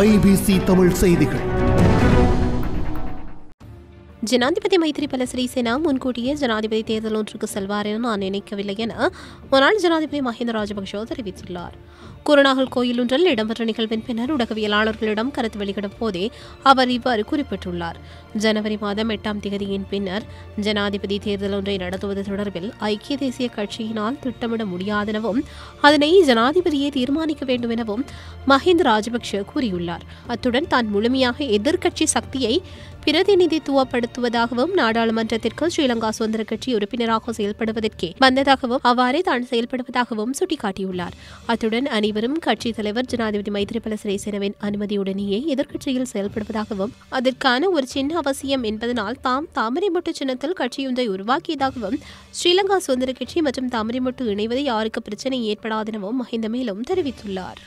IBC Tamil செய்திகள். ஜனாதிபதி மைத்ரிபால சிறிசேனா முன்கூட்டியே ஜனாதிபதி தேர்தல் ஒன்றுக்கு செல்வார் என நான் நினைக்கவில்லை என முன்னாள் ஜனாதிபதி மஹிந்த ராஜபக்ஷ தெரிவித்துள்ளார். குருநாகல் கோயில் ஒன்றில் இடம்பெற்ற நிகழ்வின் பின்னர் ஊடகவியலாளர்களிடம் கருத்து வெளியிடும் போதே அவர் இவ்வாறு குறிப்பிட்டுள்ளார். ஜனவரி மாதம் 8ஆம் தேதியின் பின்னர் ஜனாதிபதி தேர்தல் ஒன்றை நடத்துவது தொடர்பில் ஐக்கிய தேசிய கட்சியினால் திட்டமிட முடியாதெனவும் அதனை ஜனாதிபதியே தீர்மானிக்க வேண்டும் எனவும் மஹிந்த ராஜபக்ஷ கூறியுள்ளார். அத்துடன் தான் முழுமையாக எதிர்க்கட்சி சக்தியை பிரதிநிதித்துவப்படுத்துவதாகவும் நாடாளுமன்றத்திற்கு ஸ்ரீலங்கா சுதந்திர கட்சி உறுப்பினராக செயல்படுவதற்கே வந்ததாகவும் அவ்வாறே தான் செயல்படுவதாகவும் சுட்டிக்காட்டியுள்ளார். அத்துடன் அனைவரும் கட்சித் தலைவர் ஜனாதிபதி மைத்ரிபால சிறிசேனவின் அனுமதியுடனேயே எதிர்க்கட்சியில் செயல்படுவதாகவும் அதற்கான ஒரு சின்ன அவசியம் என்பதனால் தாம் தாமரைமொட்டு சின்னத்தில் கட்சியொன்றை உருவாக்கியதாகவும் ஸ்ரீலங்கா சுதந்திர கட்சி மற்றும் தாமரைமொட்டு இணைவது யாருக்கு பிரச்சினை ஏற்படாதெனவும் மஹிந்த மேலும் தெரிவித்துள்ளார்.